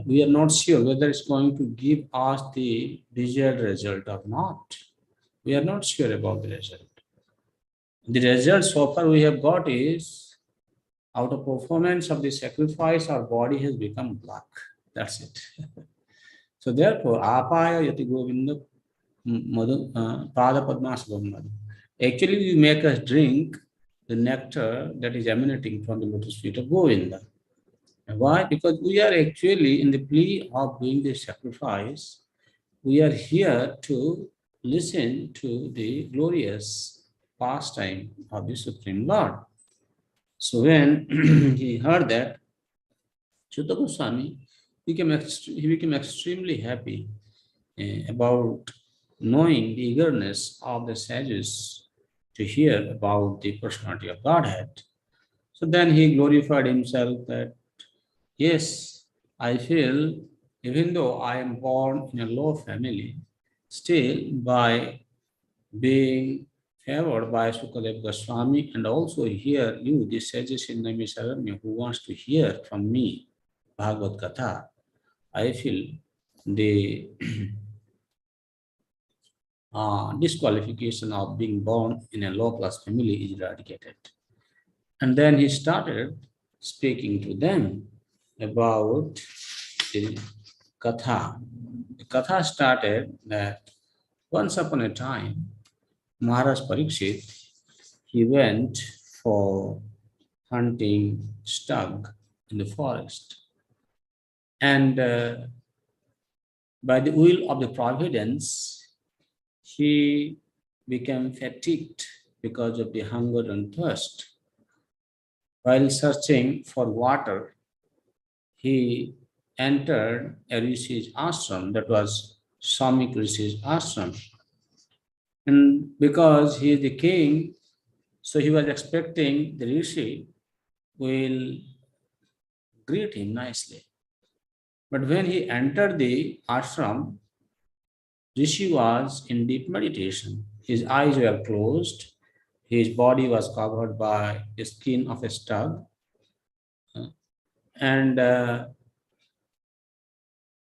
we are not sure whether it's going to give us the desired result or not. We are not sure about the result. The result so far we have got is, out of performance of the sacrifice, our body has become black. That's it. So therefore, apaya yati govinda madhu pada padmasabam madhu. Actually, we make us drink the nectar that is emanating from the lotus feet of Govinda. Why? Because we are actually in the plea of doing the sacrifice. We are here to listen to the glorious pastime of the Supreme Lord. So when he heard that, Sutta Goswami he became extremely happy about knowing the eagerness of the sages to hear about the personality of Godhead. So then he glorified himself that, yes, I feel even though I am born in a low family, still by being favored by Sukadeva Goswami and also hear you, the sages in Naimisaranya, who wants to hear from me Bhagavad Katha, I feel the disqualification of being born in a low-class family is eradicated. And then he started speaking to them about the Katha. The Katha started that once upon a time, Maharaj Parikshit, he went for hunting stag in the forest. And by the will of the providence, he became fatigued because of the hunger and thirst. While searching for water, he entered a Rishi's ashram, that was Samik Rishi's ashram. And because he is the king, so he was expecting the Rishi will greet him nicely. But when he entered the ashram, Rishi was in deep meditation. His eyes were closed. His body was covered by the skin of a stag. And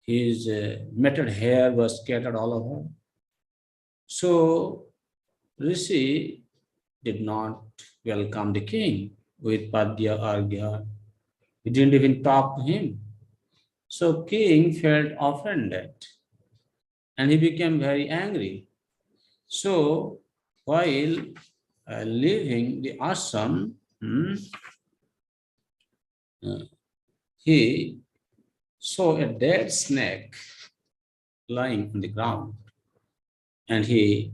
his matted hair was scattered all over. So Rishi did not welcome the king with Padya Argya. He didn't even talk to him. So king felt offended and he became very angry. So while leaving the ashram, he saw a dead snake lying on the ground, and he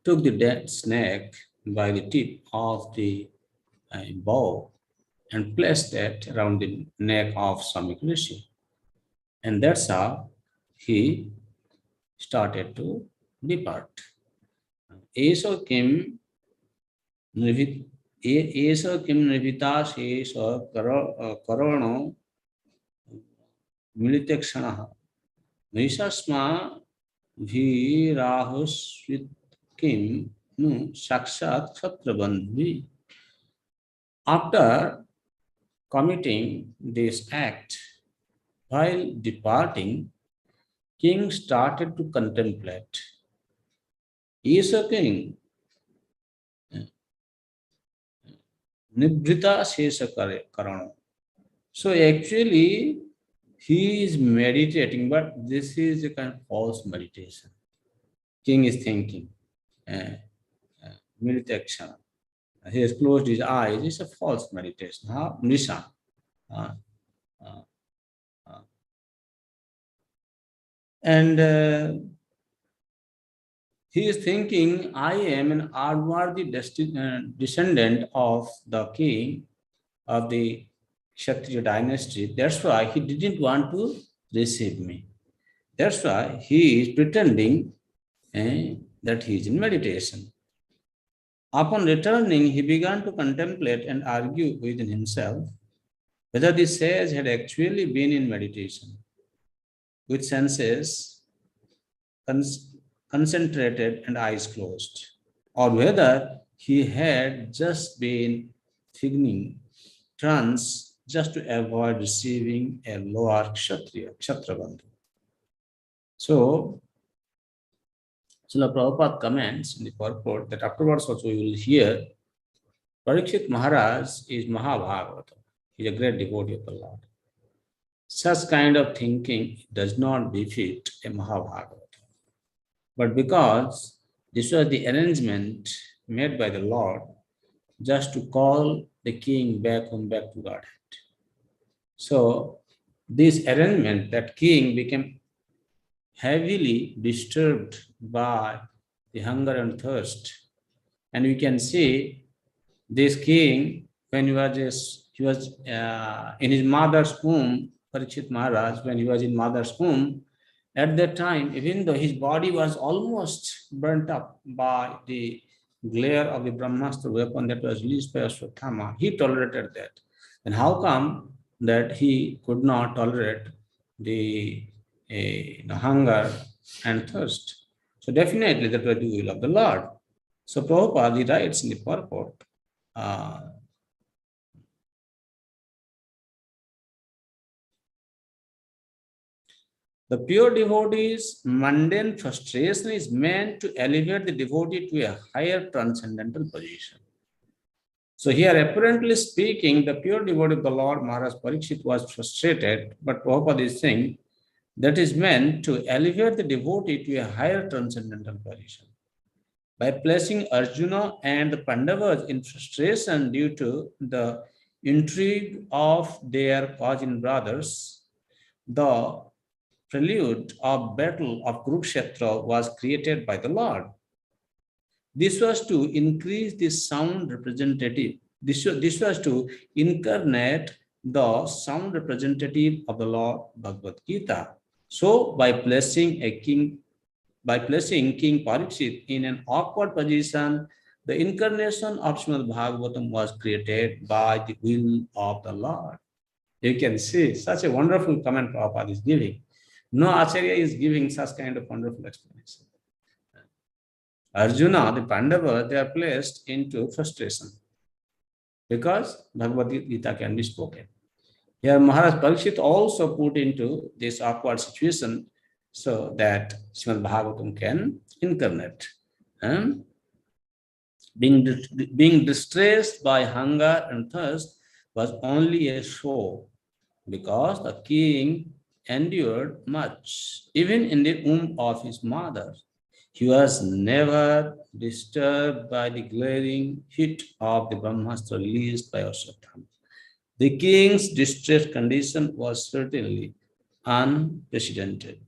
took the dead snake by the tip of the bow and placed that around the neck of Samik Rishi. And that's how he started to depart. Eso kim nirvita shesha karano militekshana nishasma virahusvit kim nu sakshat kshatrabandhi. After committing this act, while departing, king started to contemplate. He is a king. Nibrita Shesha Karana. So actually, he is meditating, but this is a kind of false meditation. King is thinking, meditation. He has closed his eyes. It's a false meditation. Nisha. And he is thinking, I am an unworthy descendant of the king of the Kshatriya dynasty. That's why he didn't want to receive me. That's why he is pretending that he is in meditation. Upon returning, he began to contemplate and argue within himself whether the sage had actually been in meditation, with senses concentrated and eyes closed, or whether he had just been feigning trance just to avoid receiving a lower Kshatrabandhu. So, Srila Prabhupada comments in the purport that afterwards also you will hear Parikshit Maharaj is Mahabhagavata. He is a great devotee of the Lord. Such kind of thinking does not befit a Mahabhagavata. But because this was the arrangement made by the Lord just to call the king back home, back to Godhead. So this arrangement, that king became heavily disturbed by the hunger and thirst. And we can see this king, when he was in his mother's womb, Parikshit Maharaj, when he was in mother's womb, at that time, even though his body was almost burnt up by the glare of the Brahmastra weapon that was released by Ashwatthama, he tolerated that. And how come that he could not tolerate the hunger and thirst? So definitely that was the will of the Lord. So Prabhupada, he writes in the purport, the pure devotee's mundane frustration is meant to elevate the devotee to a higher transcendental position. So here, apparently speaking, the pure devotee of the Lord, Maharaj Parikshit, was frustrated, but Prabhupada is saying that is meant to elevate the devotee to a higher transcendental position. By placing Arjuna and the Pandavas in frustration due to the intrigue of their cousin brothers, the prelude of battle of Kurukshetra was created by the Lord. This was to increase the sound representative. This was to incarnate the sound representative of the Lord Bhagavad Gita. So by placing King Parikshit in an awkward position, the incarnation of Srimad Bhagavatam was created by the will of the Lord. You can see such a wonderful comment Prabhupada is giving. No Acharya is giving such kind of wonderful explanation. Arjuna, the Pandava, they are placed into frustration because Bhagavad Gita can be spoken. Here, Maharaj Parikshit also put into this awkward situation so that Srimad Bhagavatam can incarnate. Being distressed by hunger and thirst was only a show because the king endured much, even in the womb of his mother. He was never disturbed by the glaring heat of the Brahmastra released by Ashwatthama. The king's distressed condition was certainly unprecedented.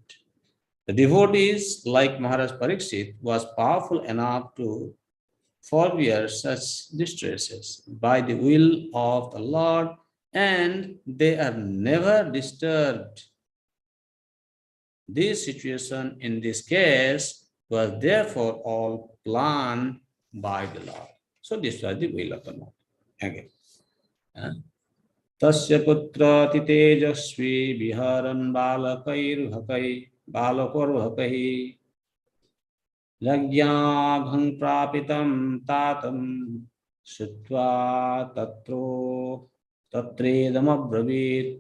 The devotees, like Maharaj Parikshit, was powerful enough to forbear such distresses by the will of the Lord, and they are never disturbed. This situation in this case was therefore all planned by the Lord. So this was the will of the Lord. Again. Tasya putra titejasvi viharan balakorvakai Lagyabhang prapitam tatam shutva tatredam abravit.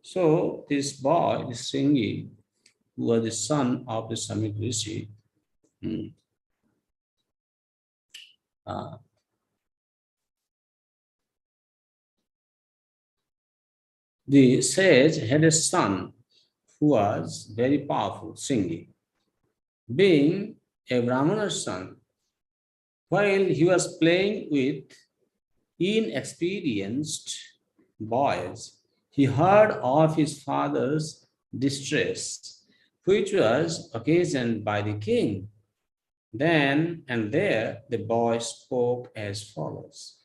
So this boy, this Sringi, who was the son of the Samik Rishi, the sage had a son who was very powerful, Sringi. Being a Brahmana's son, while he was playing with inexperienced boys, he heard of his father's distress, which was occasioned by the king. Then and there, the boy spoke as follows.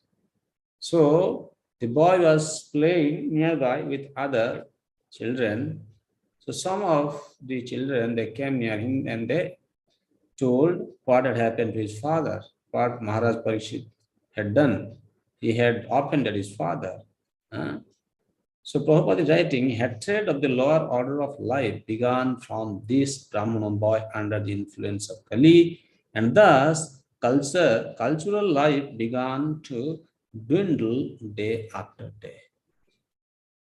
So the boy was playing nearby with other children. So some of the children, they came near him and they told what had happened to his father, what Maharaj Parikshit had done. He had offended his father. So Prabhupada is writing, hatred of the lower order of life began from this Brahmana boy under the influence of Kali, and thus cultural life began to dwindle day after day.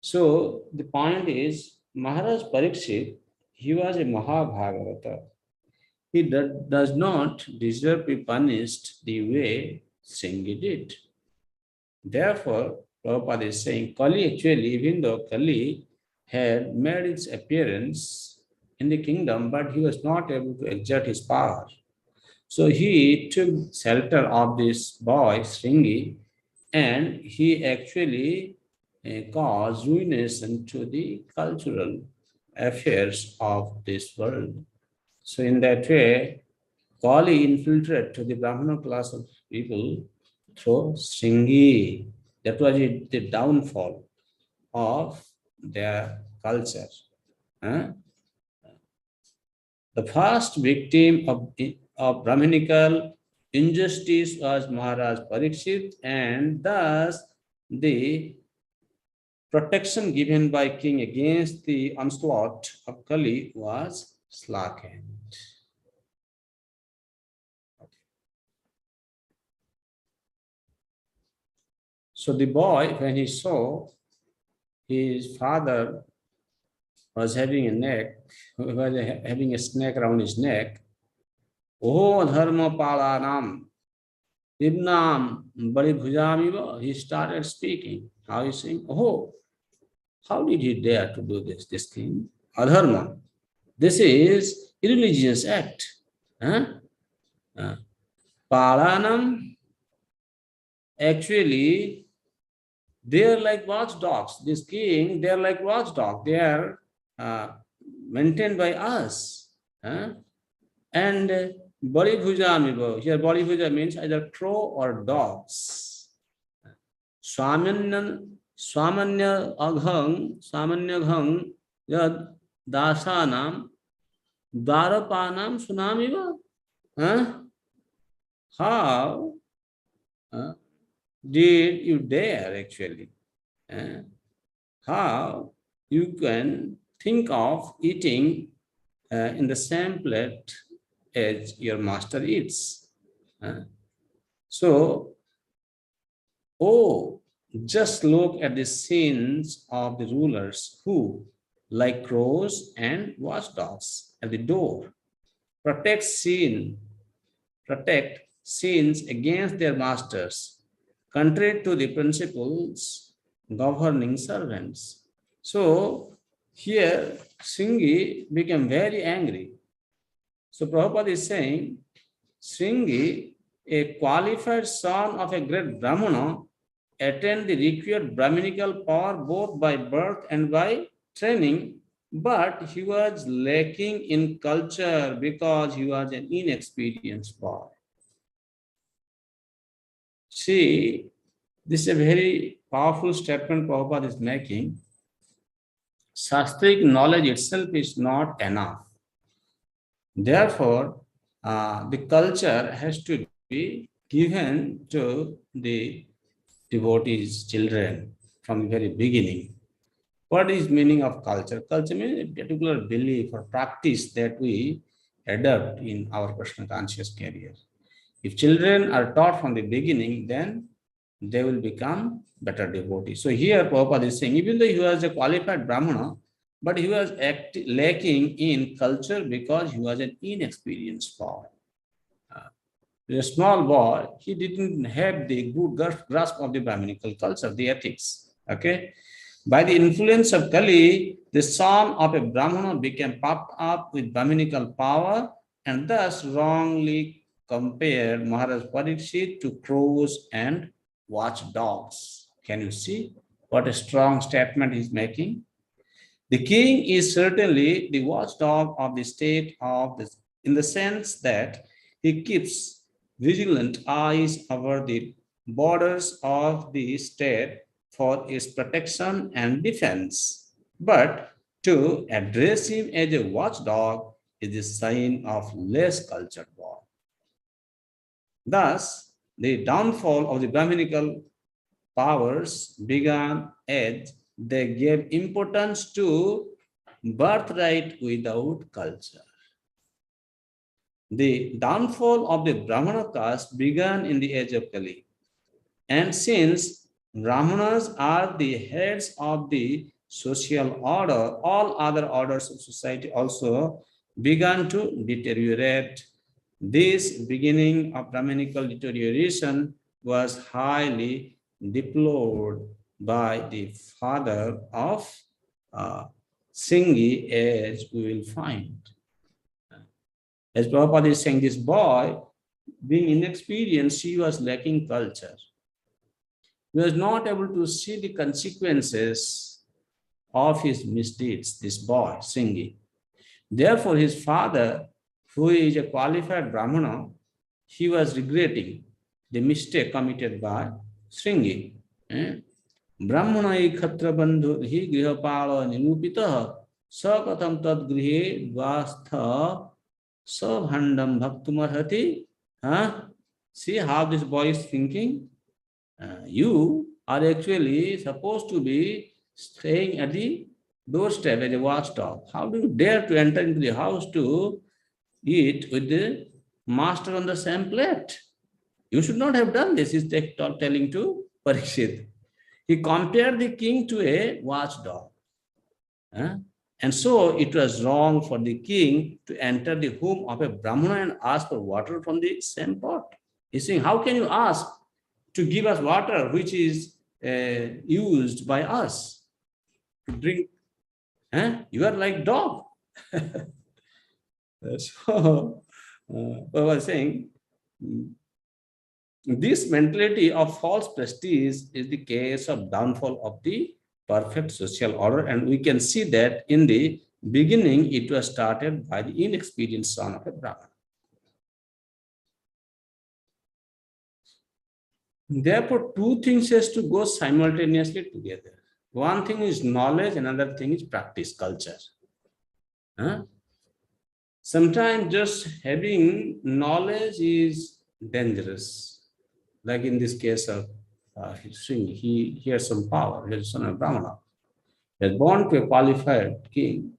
So the point is, Maharaj Parikshit, he was a Mahabhagavata. He does not deserve to be punished the way Singhi did. Therefore, Prabhupada is saying Kali actually, even though Kali had made its appearance in the kingdom, but he was not able to exert his power. So he took shelter of this boy, Sringi, and he actually caused ruination to the cultural affairs of this world. So in that way, Kali infiltrated to the Brahmana class of people through Sringi. That was the downfall of their culture. Huh? The first victim of Brahminical injustice was Maharaj Parikshit, and thus the protection given by king against the onslaught of Kali was slackened. So the boy, when he saw his father was having a snake around his neck, Oh dharma palanam, Ibnam Bari Bhujamiva, he started speaking. How is saying, Oh, how did he dare to do this thing? Adharma. This is irreligious act. Huh? Uh, Palanam, actually, they are like watchdogs. This king, they are like watchdogs. They are uh, maintained by us. Huh? And Bali Bhuja, here Bali Bhuja means either crow or dogs. Swamanya yad dasanam darapanam sunamiva. Huh? How did you dare actually? How you can think of eating in the same plate as your master eats? So, oh, just look at the sins of the rulers who, like crows and watchdogs at the door, protect sin, protect sins against their masters, contrary to the principles governing servants. So here Sringi became very angry. So Prabhupada is saying, Sringi, a qualified son of a great Brahmana, attained the required Brahminical power both by birth and by training, but he was lacking in culture because he was an inexperienced boy. See, this is a very powerful statement Prabhupada is making. Shastric knowledge itself is not enough. Therefore, the culture has to be given to the devotees' children from the very beginning. What is meaning of culture? Culture means a particular belief or practice that we adopt in our personal conscious career. If children are taught from the beginning, then they will become better devotees. So here Prabhupada is saying, even though he was a qualified Brahmana, but he was lacking in culture because he was an inexperienced boy. A small boy, he didn't have the good grasp of the Brahminical culture, the ethics. Okay. By the influence of Kali, the son of a Brahmana became puffed up with Brahminical power and thus wrongly compared Maharaj Parikshit to crows and watchdogs. Can you see what a strong statement he's making? The king is certainly the watchdog of the state of this, in the sense that he keeps vigilant eyes over the borders of the state for its protection and defense. But to address him as a watchdog is a sign of less cultured boy. Thus, the downfall of the Brahminical powers began as they gave importance to birthright without culture. The downfall of the Brahmana caste began in the age of Kali. And since Brahmanas are the heads of the social order. All other orders of society also began to deteriorate. This beginning of Brahminical deterioration was highly deplored by the father of uh, Singhi, as we will find. As Prabhupada is saying, this boy, being inexperienced, he was lacking culture. He was not able to see the consequences of his misdeeds, this boy, Singhi. Therefore, his father, who is a qualified Brahmana, he was regretting the mistake committed by Sringi. Brahmanai khatra bandhu hi grihapala nirupita sakatam tad grihe dvastha sabhandam bhaktumarhati. See how this boy is thinking? You are actually supposed to be staying at the doorstep as a watchdog. How do you dare to enter into the house to eat with the master on the same plate? You should not have done this, he's telling to Parikshit. He compared the king to a watchdog. And so it was wrong for the king to enter the home of a Brahmana and ask for water from the same pot. He's saying, how can you ask to give us water which is used by us to drink? You are like dog. So I was saying, this mentality of false prestige is the case of downfall of the perfect social order, and we can see that in the beginning it was started by the inexperienced son of a Brahman. Therefore, two things has to go simultaneously together. One thing is knowledge, another thing is practice, culture. Sometimes just having knowledge is dangerous. Like in this case of Singh, he has some power, he is son of Brahmana. He is born to a qualified king.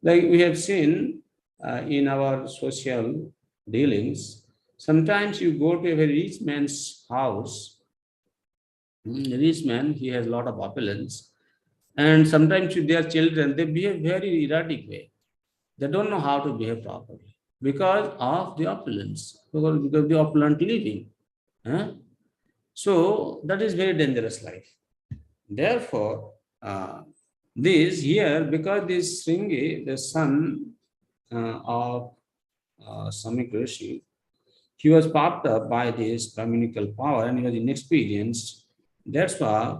Like we have seen in our social dealings, sometimes you go to a very rich man's house, rich man, he has a lot of opulence, and sometimes with their children, they behave very erratic way. They don't know how to behave properly because of the opulence, because of the opulent living. So that is very dangerous life. Therefore, this here, because this Sringi, the son of Samik Rishi, he was popped up by this Brahminical power and he was inexperienced. That's why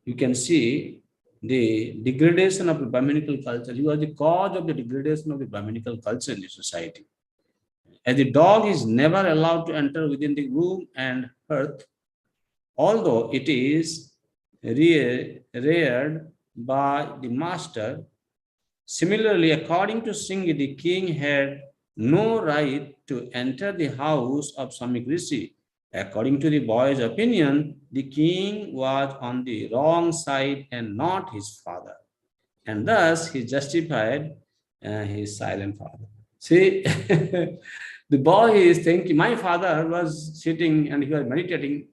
you can see the degradation of the Brahminical culture. He was the cause of the degradation of the Brahminical culture in the society. As the dog is never allowed to enter within the room and hearth, although it is reared by the master. Similarly, according to Singh, the king had no right to enter the house of Samik Rishi. According to the boy's opinion, the king was on the wrong side and not his father. And thus, he justified his silent father. See, the boy is thinking, my father was sitting and he was meditating.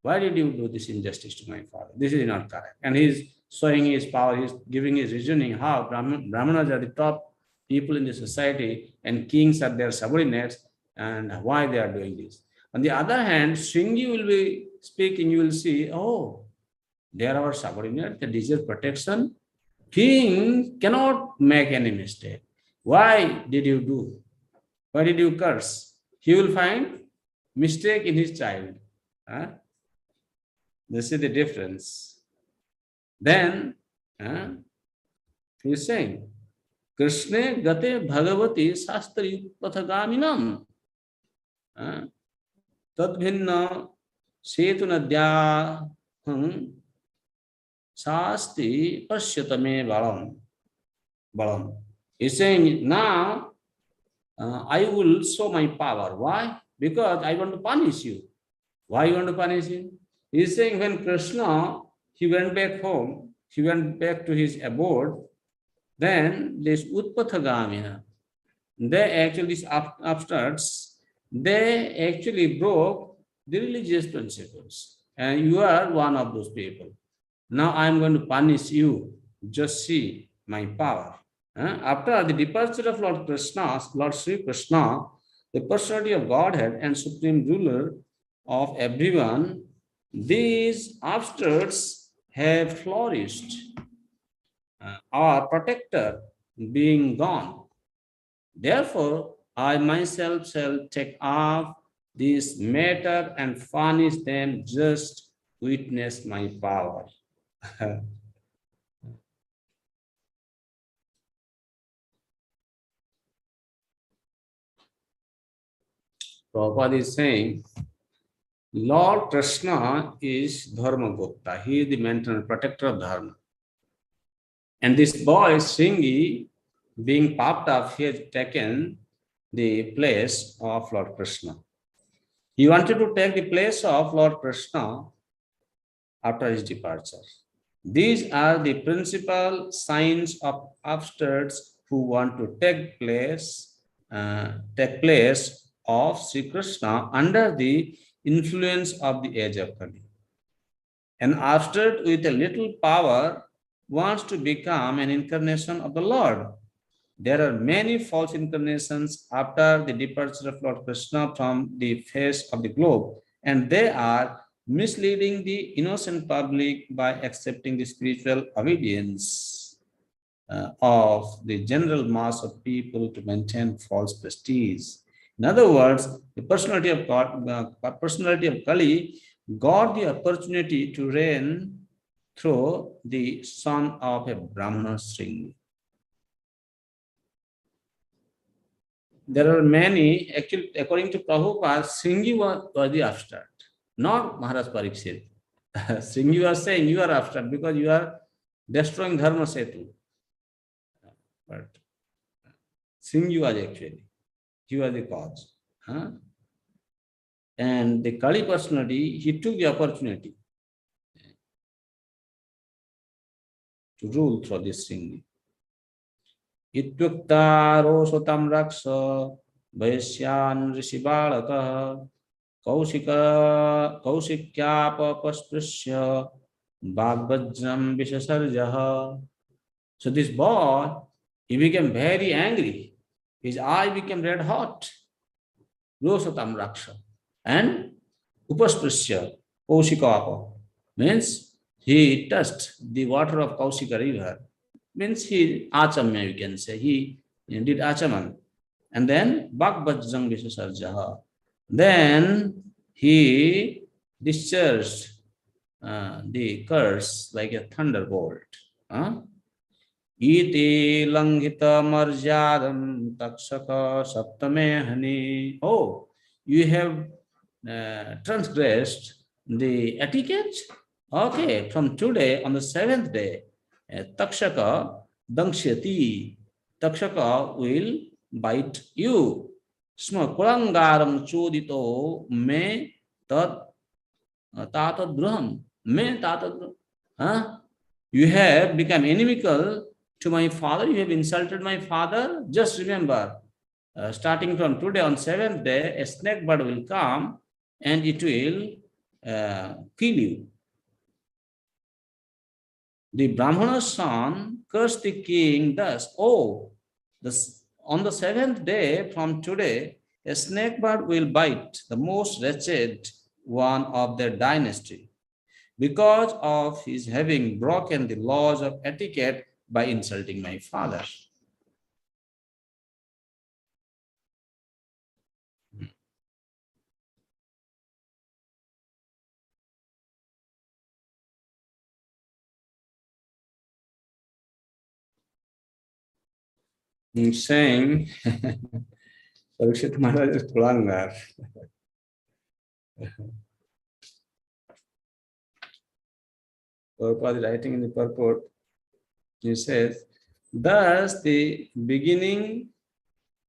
Why did you do this injustice to my father? This is not correct. And he's showing his power, he's giving his reasoning how Brahmanas are the top people in the society and kings are their subordinates and why they are doing this. On the other hand, Sringi will be speaking, you will see, oh, they are our subordinates, they deserve protection. King cannot make any mistake. Why did you do? Why did you curse? He will find mistake in his child. This is the difference. Then he is saying, Krishne gate bhagavati shastri pathagaminam tadbhinna setunadya shasti pasyatame balam. He is saying, now I will show my power. Why? Because I want to punish you. Why you want to punish him? He is saying when Krishna, he went back home, he went back to his abode, then this Utpathagamina, they actually, these upstarts, they actually broke the religious principles. and you are one of those people. Now I am going to punish you. Just see my power. After the departure of Lord Krishna, Lord Sri Krishna, the personality of Godhead and supreme ruler of everyone, these upstarts have flourished. Our protector being gone. Therefore, I myself shall take off this matter and furnish them, just witness my power. Prabhupada is saying, Lord Krishna is Dharma Gupta. He is the maintainer, protector of Dharma. And this boy, Sringi, being popped up, he has taken the place of Lord Krishna. He wanted to take the place of Lord Krishna after his departure. These are the principal signs of upstarts who want to take place of Sri Krishna under the influence of the age of Kali. An upstart with a little power wants to become an incarnation of the Lord. There are many false incarnations after the departure of Lord Krishna from the face of the globe, and they are misleading the innocent public by accepting the spiritual obedience of the general mass of people to maintain false prestige. In other words, the personality of God, personality of Kali got the opportunity to reign through the son of a Brahmana Sringhi. There are many, actually, according to Prabhupada, Sringhi was the upstart, not Maharaj Pariksit. Sringhi was saying, you are upstart because you are destroying Dharma Setu. But Sringhi was actually, he was the cause. Huh? And the Kali personality, he took the opportunity to rule through this Sringhi. Ityuktaro sotam raksa vaisyan rishibalaka kausikyapapasprishya bhagvajram vishasarjaha. So this boy, he became very angry. His eye became red hot. Rosatam raksha. And upasprishya, kausikapa, means he touched the water of Kausika river. Means he achamya, you can say. He did achaman. And then bhagvajram vishasarjaha. Then he discharged the curse like a thunderbolt. Iti langhita marjadam takshaka saptame hani. Oh, you have transgressed the etiquette? Okay, from today, on the seventh day, takshaka dangshyati. Takshaka will bite you. Sma kulangaram chodito me tad tatadruham. Me tatadruham. You have become inimical to my father. You have insulted my father. Just remember, starting from today, on seventh day, a snake bird will come and it will kill you. The Brahmana's son cursed the king thus, oh, on the seventh day from today, a snake bird will bite the most wretched one of their dynasty because of his having broken the laws of etiquette by insulting my father. He's saying, Parikshit Maharaj is Kulangar. Prabhupada is writing in the purport, he says, thus the beginning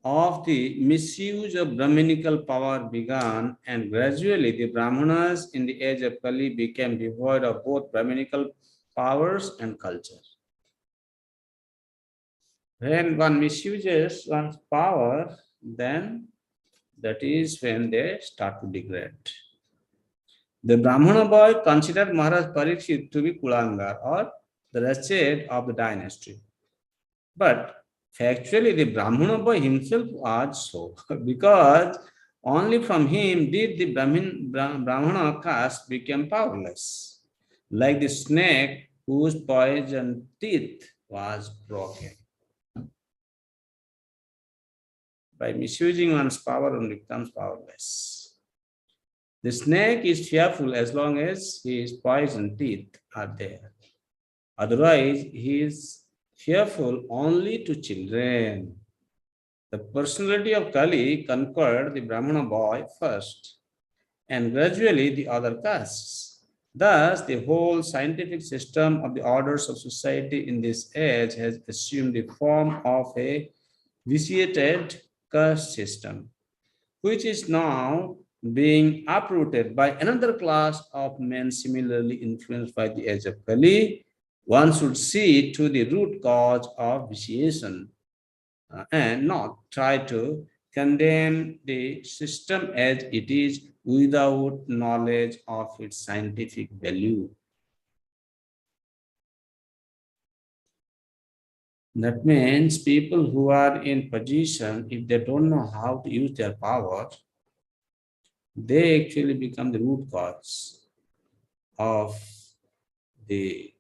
of the misuse of Brahminical power began, and gradually the Brahmanas in the age of Kali became devoid of both Brahminical powers and culture. When one misuses one's power, then that is when they start to degrade. The Brahmana boy considered Maharaj Parikshit to be Kulangar or the wretched of the dynasty. But factually, the Brahmana boy himself was so, because only from him did the Brahmana caste become powerless, like the snake whose poison teeth was broken. By misusing one's power, one becomes powerless. The snake is fearful as long as his poison teeth are there. Otherwise, he is fearful only to children. The personality of Kali conquered the Brahmana boy first, and gradually the other castes. Thus, the whole scientific system of the orders of society in this age has assumed the form of a vitiated caste system, which is now being uprooted by another class of men similarly influenced by the age of Kali. One should see to the root cause of vitiation and not try to condemn the system as it is without knowledge of its scientific value. That means people who are in position, if they don't know how to use their power, they actually become the root cause of the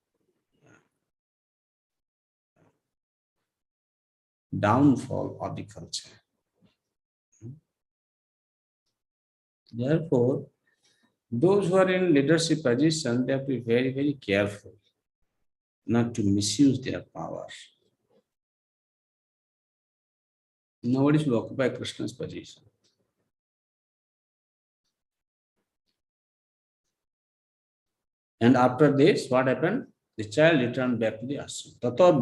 downfall of the culture. Therefore, those who are in leadership position, they have to be very, very careful not to misuse their power. Nobody should occupy Krishna's position. And after this, what happened? The child returned back to the ashram. Tato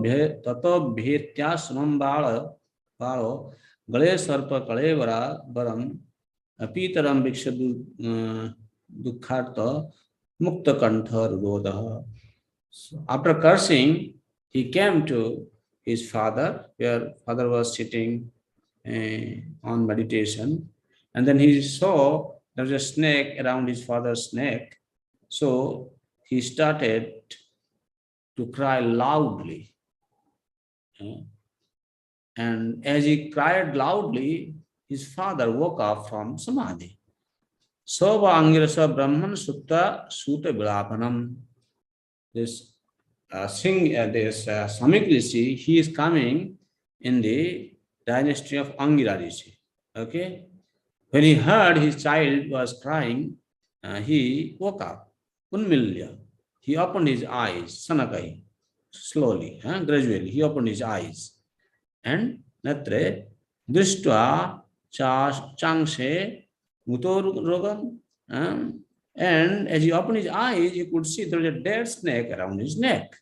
bhetyasramam balo gale sarpa kalevara varam apitaram vikshadu dukkharta mukta kanthar rodaha. So after cursing, he came to his father, where father was sitting on meditation, and then he saw there was a snake around his father's neck. So he started to cry loudly. And as he cried loudly, his father woke up from samadhi. Soba Angirasa Brahman Sutta Sutta Vilapanam. This Samik Rishi, he is coming in the dynasty of Angira Rishi. Okay? When he heard his child was crying, he woke up. Unmilya. He opened his eyes, Sanakai, slowly, gradually. He opened his eyes. And Natre, Drishtva Changshe Mutorogam. And as he opened his eyes, he could see there was a dead snake around his neck.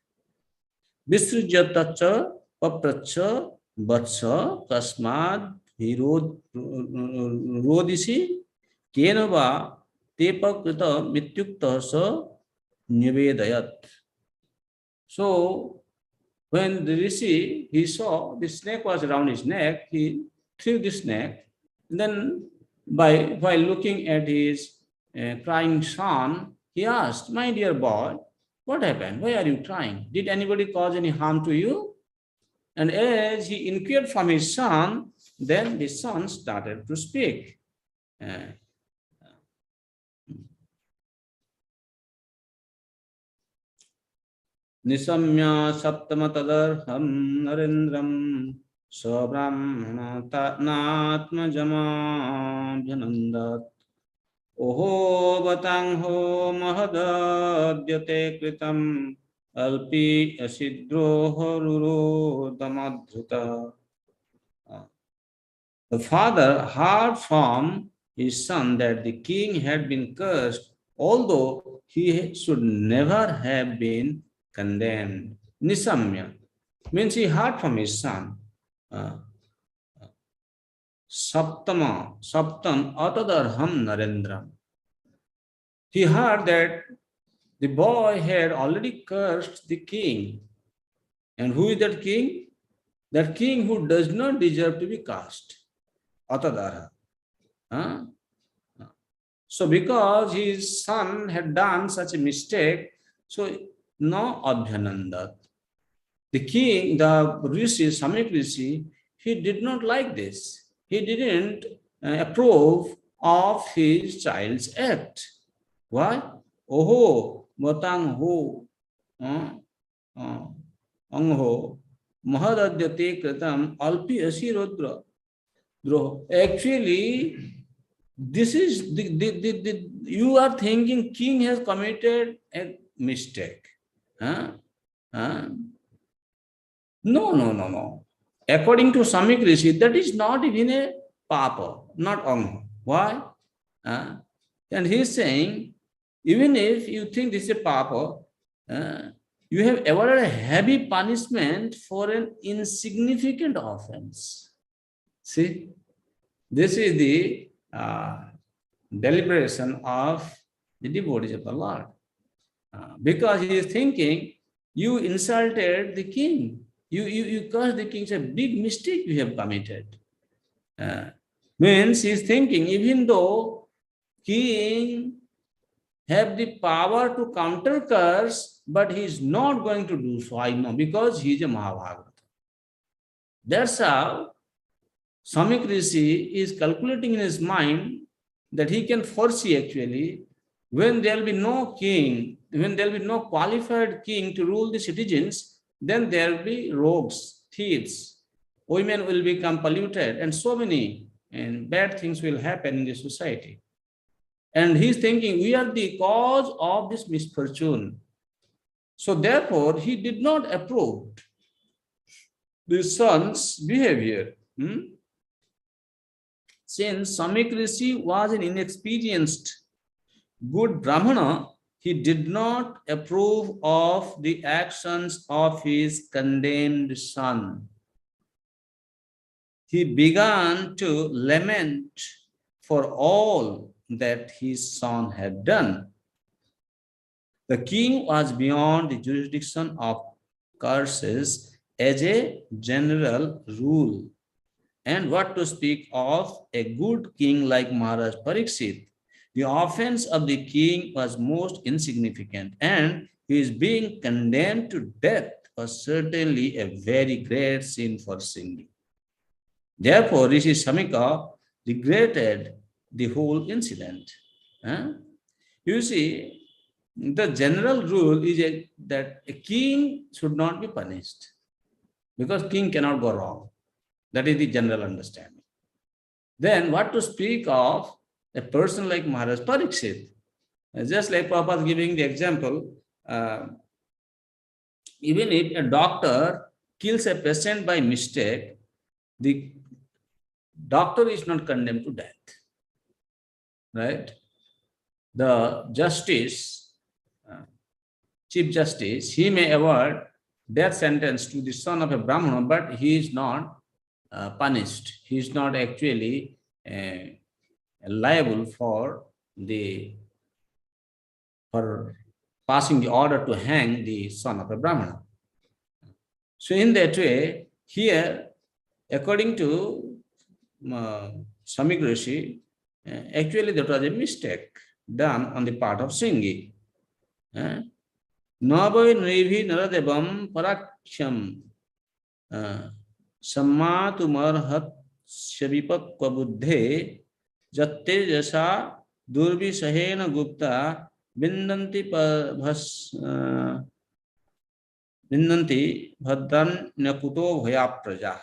Visrujatacha Papracha Vatsa Kasmad Rodisi Kenava Tepakrita Mityukta Sa Nivedayat. So when the Rishi, he saw the snake was around his neck, he threw the snake. And then while looking at his crying son, he asked, "My dear boy, what happened? Why are you crying? Did anybody cause any harm to you?" And as he inquired from his son, then the son started to speak. Nisamya saptama tadarham narendram sabrahmana natma jama bhyanandat oho batang ho mahadadyate kritam alpi asidroho ruro damadhuta. The father heard from his son that the king had been cursed, although he should never have been condemned. Nisamya means he heard from his son. Saptam atadarham narendram. He heard that the boy had already cursed the king. And who is that king? That king who does not deserve to be cursed. Atadarha. So because his son had done such a mistake, so no Abhyanandat. The king, the Rishi, Samik Rishi, he did not like this. He didn't approve of his child's act. Why? Oho, matang ho, uh, angho, mahadadyate kritam alpi asirodra. Actually, this is you are thinking king has committed a mistake. Huh? Huh? No, no, no, no. According to Samik Rishi, that is not even a papa, not angha. Why? Uh, and he is saying, even if you think this is a papa, uh, you have avoided a heavy punishment for an insignificant offense. See, this is the deliberation of the devotees of the Lord. Because he is thinking, you insulted the king. You cursed the king. It's a big mistake you have committed. Means he is thinking, even though king have the power to counter curse, but he is not going to do so. I know, because he is a Mahabharata. That's how Samik Rishi is calculating in his mind that he can foresee actually when there will be no king, when there will be no qualified king to rule the citizens, then there will be rogues, thieves, women will become polluted, and so many and bad things will happen in the society. And he's thinking, we are the cause of this misfortune. So therefore, he did not approve the son's behavior. Since Samik Rishi was an inexperienced good Brahmana, he did not approve of the actions of his condemned son. He began to lament for all that his son had done. The king was beyond the jurisdiction of curses as a general rule. And what to speak of a good king like Maharaj Pariksit? The offense of the king was most insignificant, and his being condemned to death was certainly a very great sin for singing. Therefore, Rishi Samika regretted the whole incident. You see, the general rule is that a king should not be punished because king cannot go wrong. That is the general understanding. Then what to speak of a person like Maharaj Pariksit? Just like Prabhupada is giving the example, even if a doctor kills a patient by mistake, the doctor is not condemned to death. Right? The justice, Chief Justice, he may award death sentence to the son of a Brahmana, but he is not punished. He is not actually liable for passing the order to hang the son of a Brahmana. So in that way, here, according to Samik Rishi, actually that was a mistake done on the part of Singhi. Navai Nrivi Naradevam Paraksham Sammatumar Shabipakwa Buddhe Jatte Jasa Durvi Sahena Gupta Bindanti Bhadran Nakuto Bhaya Praja.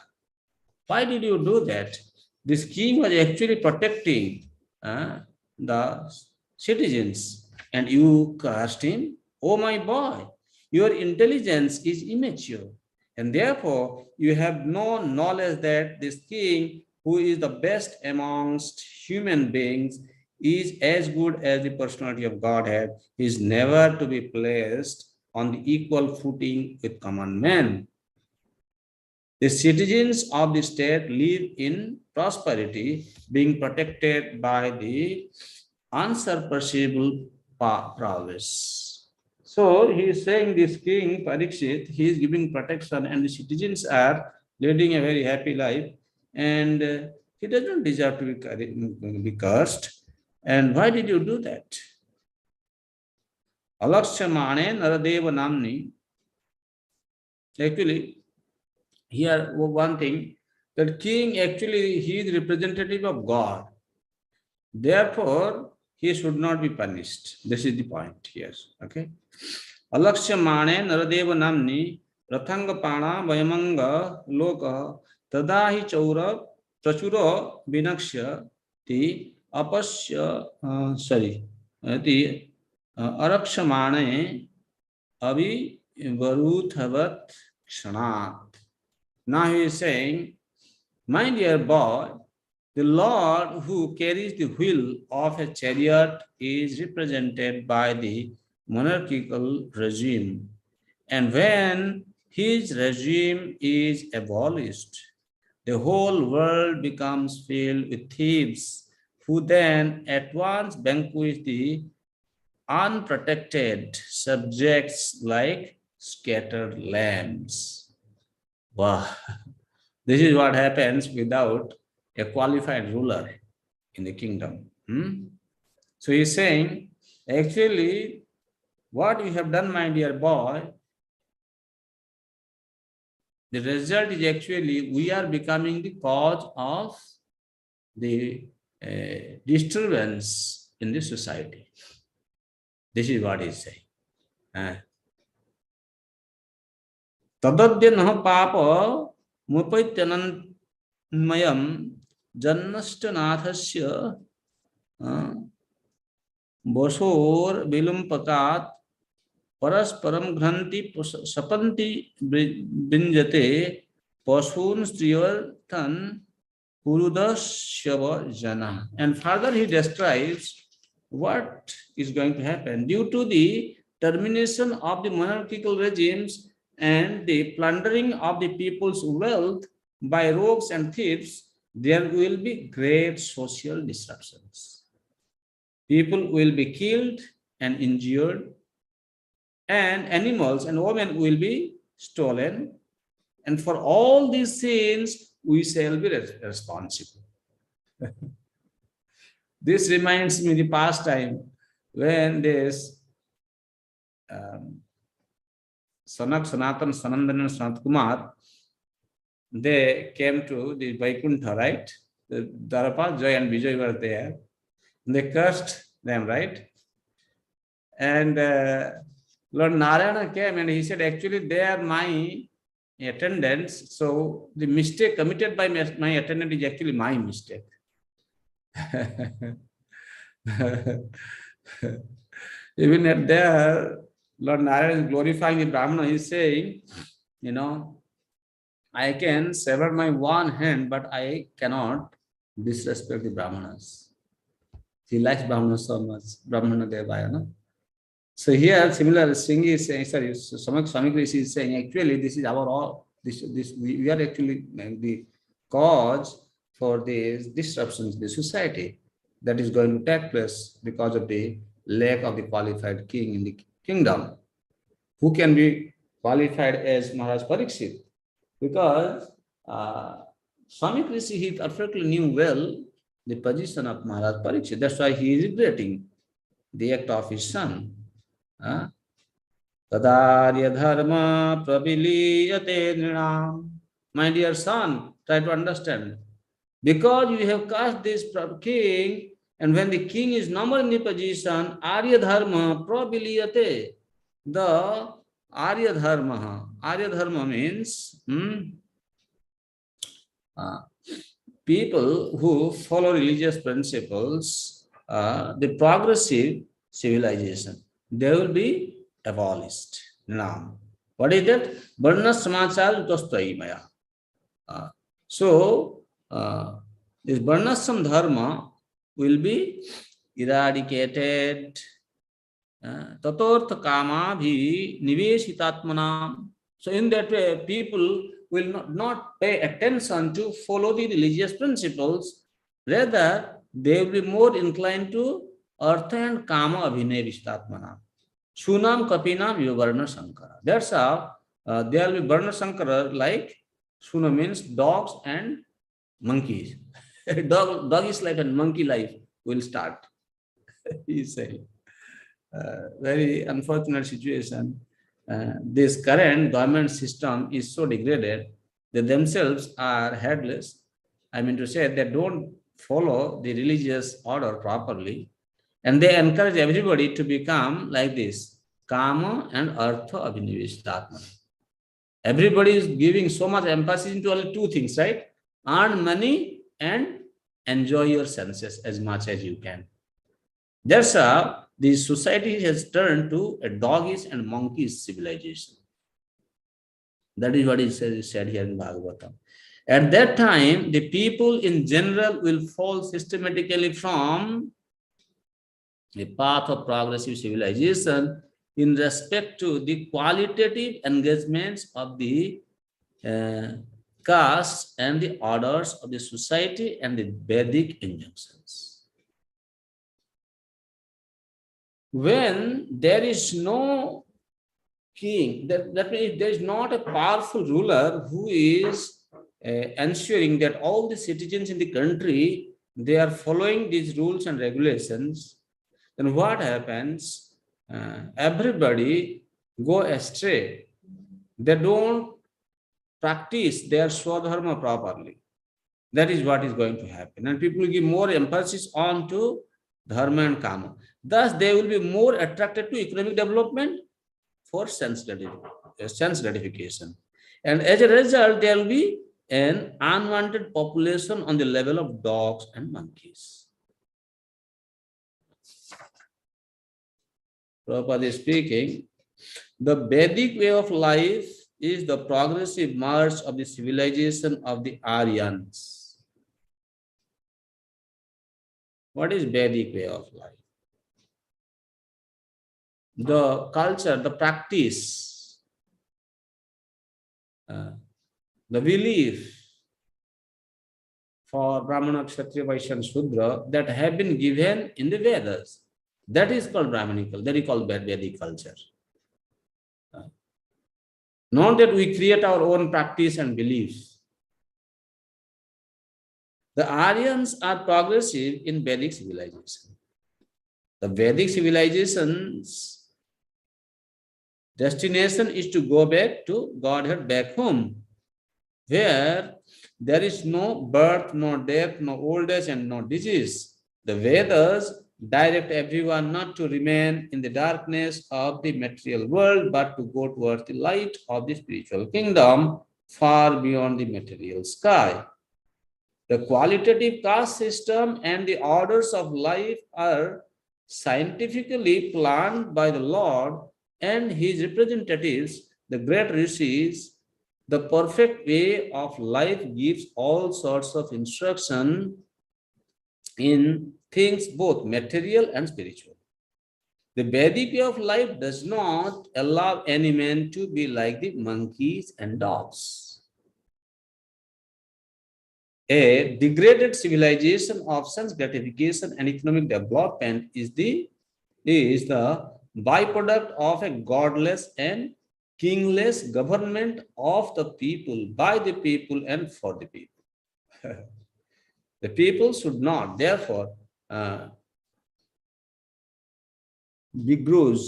Why did you do that? This king was actually protecting the citizens, and you cursed him. Oh my boy, your intelligence is immature, and therefore you have no knowledge that this king, who is the best amongst human beings, is as good as the personality of Godhead, is never to be placed on the equal footing with common men. The citizens of the state live in prosperity, being protected by the unsurpassable prowess. So he is saying this king Parikshit, he is giving protection, and the citizens are leading a very happy life, and he does not deserve to be cursed. And why did you do that? Alakshmane Naradeva Namni. Actually, here one thing, that king actually he is representative of God. Therefore, he should not be punished. This is the point here. Okay. Alakshmane Naradeva Namni Rathangapana Vayamanga Loka Tadahi Chaura Prachura Vinaksha Ti Apasya Ti Arakshamane Avi Varuthavat Kshanat. Now he is saying, my dear boy, the Lord who carries the wheel of a chariot is represented by the monarchical regime. And when his regime is abolished, the whole world becomes filled with thieves who then at once vanquish the unprotected subjects like scattered lambs. Wow. This is what happens without a qualified ruler in the kingdom. So he's saying, actually, what you have done, my dear boy, the result is actually we are becoming the cause of the disturbance in the society. This is what he's saying. Tadadya naha papa mupaitananmayam jannashtanathasya Bosor Vilumpakat Parasparam Granti Sapanti Binjate Pasun Striyorthan Purudasyava Jana. And further he describes what is going to happen. Due to the termination of the monarchical regimes and the plundering of the people's wealth by rogues and thieves, there will be great social disruptions. People will be killed and injured, and animals and women will be stolen. And for all these sins, we shall be responsible. This reminds me the past time when this Sanak, Sanatan, Sanandan, and Sanat Kumar, they came to the Vaikuntha, right? The Dharapa, Joy, and Vijay were there. They cursed them, right? And Lord Narayana came and he said, actually, they are my attendants. So the mistake committed by my attendant is actually my mistake. Even at there, Lord Narayana is glorifying the Brahmana. He's saying, I can sever my one hand, but I cannot disrespect the Brahmanas. He likes Brahmana so much, Brahmana Devaya, no? So here, similar Singh is saying, sorry, Swami Krishi is saying, actually, this is our all, we are actually the cause for these disruptions in the society that is going to take place because of the lack of the qualified king in the kingdom. Who can be qualified as Maharaj Parikshit? Because Swami Krishi, he perfectly knew well the position of Maharaj Parikshit. That's why he is regretting the act of his son. Tadarya dharma praviliyate nrinam. My dear son, try to understand. Because you have cast this king, and when the king is no more in the position, Arya dharma praviliyate. The Arya dharma means people who follow religious principles, the progressive civilization, they will be abolished. Now, what is that? Varna samachar utastoi maya. So, this varnasam dharma will be eradicated. Tatortha kama bhi niveshitatmanam. So, in that way, people will not pay attention to follow the religious principles. Rather, they will be more inclined to artha and kama abhinay vishtatmanam. Shunam kapinam yuvarna sankara. That's how there will be varna sankara, like Shuna means dogs and monkeys. Dog is like a monkey life will start. He said, very unfortunate situation. This current government system is so degraded, they themselves are headless. I mean to say, they don't follow the religious order properly, and they encourage everybody to become like this: Kama and Artha Abhiniveshatma. Everybody is giving so much emphasis into only two things, right? Earn money and enjoy your senses as much as you can. That's how the society has turned to a doggies and monkeys civilization. That is what is said here in Bhagavatam. At that time, the people in general will fall systematically from the path of progressive civilization in respect to the qualitative engagements of the uh, castes and the orders of the society and the Vedic injunctions. When there is no king, that means there is not a powerful ruler who is ensuring that all the citizens in the country, they are following these rules and regulations, then what happens? Everybody go astray. They don't practice their swadharma properly. That is what is going to happen. And people give more emphasis on to dharma and kama. Thus, they will be more attracted to economic development for sense gratification. And as a result, there will be an unwanted population on the level of dogs and monkeys. Prabhupada is speaking, the Vedic way of life is the progressive march of the civilization of the Aryans. What is Vedic way of life? The culture, the practice, the belief for Brahmana, Kshatriya, Vaishya, and Shudra that have been given in the Vedas. That is called Brahmanical, that is called Vedic culture. Not that we create our own practice and beliefs. The Aryans are progressive in Vedic civilization. The Vedic civilization's destination is to go back to Godhead, back home, where there is no birth, no death, no old age, and no disease. The Vedas direct everyone not to remain in the darkness of the material world, but to go towards the light of the spiritual kingdom, far beyond the material sky. The qualitative caste system and the orders of life are scientifically planned by the Lord and his representatives, the great rishis. The perfect way of life gives all sorts of instruction in things both material and spiritual. The Vedic way of life does not allow any man to be like the monkeys and dogs. A degraded civilization of sense gratification and economic development is the byproduct of a godless and kingless government of the people, by the people, and for the people. The people should not, therefore, begrudge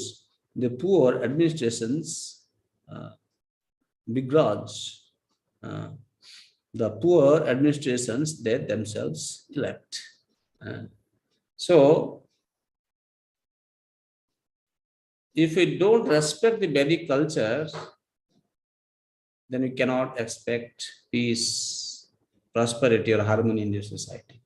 the poor administrations, begrudge the poor administrations they themselves elect. So, if we don't respect the Vedic culture, then we cannot expect peace, prosperity, or harmony in the society.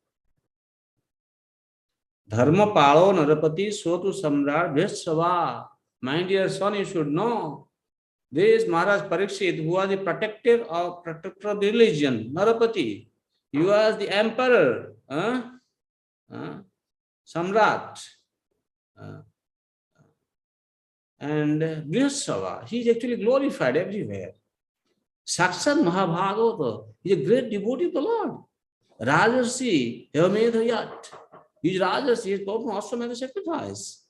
Dharma palo narapati sotu samrat vishava. My dear son, you should know this Maharaj Parikshit, who was the protector of the religion, Narapati. He was the emperor, Samrat. And Vrishava, he is actually glorified everywhere. Sakshat Mahabhagavata, he is a great devotee of the Lord. Rajarsi, Yamedhayat, he is Rajarsi, he is performed Ashwamedha sacrifice.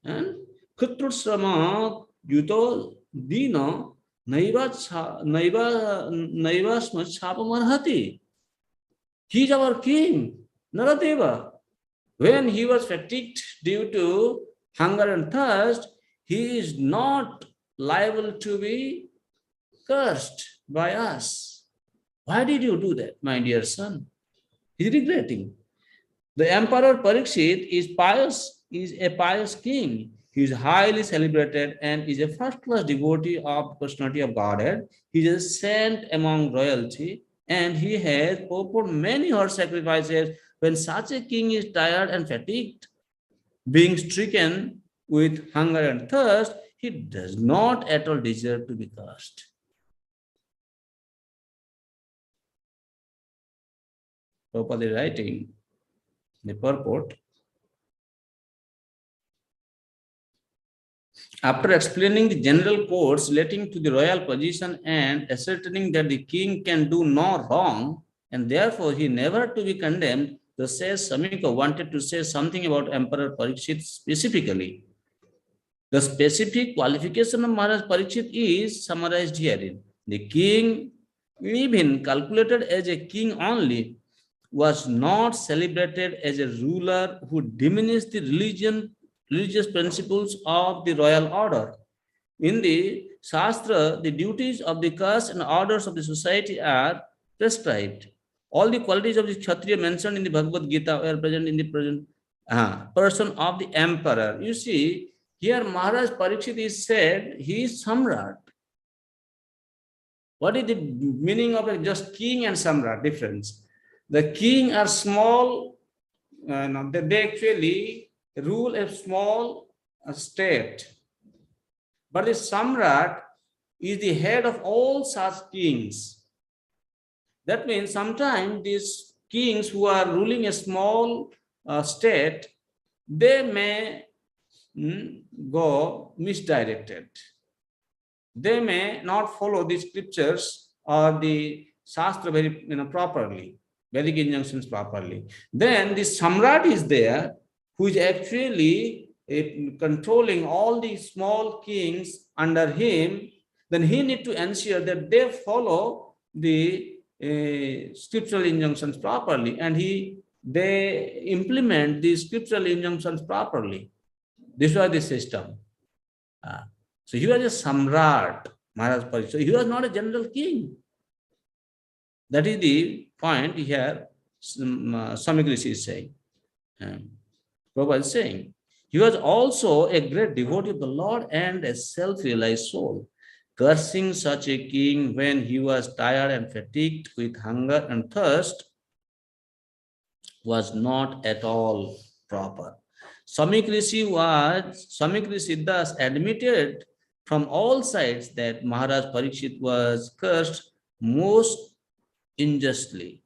And Khutrusrama, Yuto, Dina, Naiva Smachapa Marhati. He is our king, Naradeva. When he was fatigued due to hunger and thirst, he is not liable to be cursed by us. Why did you do that, my dear son? He's regretting. The Emperor Parikshit is a pious king. He is highly celebrated and is a first-class devotee of the personality of Godhead. He is a saint among royalty, and he has performed many hard sacrifices. When such a king is tired and fatigued, being stricken with hunger and thirst, he does not at all deserve to be cursed. Prabhupada is writing the purport. After explaining the general codes relating to the royal position and ascertaining that the king can do no wrong and therefore he never to be condemned, the says Samika wanted to say something about Emperor Parikshit specifically. The specific qualification of Maharaj Parikshit is summarized herein. The king, even calculated as a king only, was not celebrated as a ruler who diminished the religious principles of the royal order. In the Shastra, the duties of the caste and orders of the society are prescribed. All the qualities of the Kshatriya mentioned in the Bhagavad Gita are present in the present person of the emperor. You see, here Maharaj Parikshit is said he is Samrat. What is the meaning of just king and Samrat difference? The king are small, they actually rule a small state. But the Samrat is the head of all such kings. That means sometimes these kings who are ruling a small state, they may go misdirected. They may not follow the scriptures or the Shastra very properly, Vedic injunctions properly. Then the Samrat is there who is actually controlling all the small kings under him. Then he need to ensure that they follow the scriptural injunctions properly and they implement the scriptural injunctions properly. This was the system. So he was a Samrat, Maharaj Parikshit. So he was not a general king. That is the point here Samik Rishi is saying. Prabhupada is saying, he was also a great devotee of the Lord and a self-realized soul. Cursing such a king when he was tired and fatigued with hunger and thirst was not at all proper. Samik Rishi thus admitted from all sides that Maharaj Parikshit was cursed most unjustly.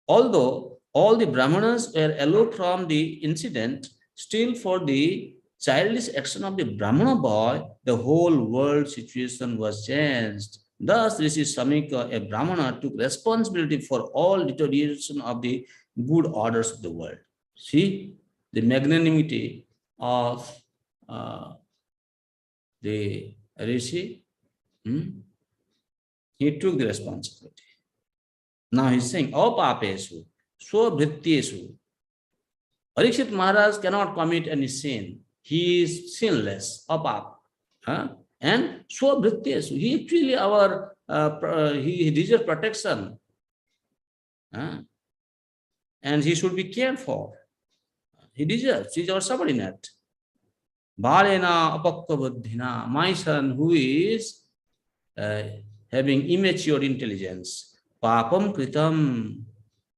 Although all the Brahmanas were aloof from the incident, still for the childish action of the Brahmana boy, the whole world situation was changed. Thus, Rishi Samika, a Brahmana, took responsibility for all deterioration of the good orders of the world. See the magnanimity of the Rishi. He took the responsibility. Now he's saying, Apapesu, Swabhrityesu. Parikshit Maharaj cannot commit any sin. He is sinless, apap. And Swabhrityesu. He actually he deserves protection. And he should be cared for. He deserves. He's our subordinate. Balena apakka buddhina. My son who is having immature intelligence. Papam kritam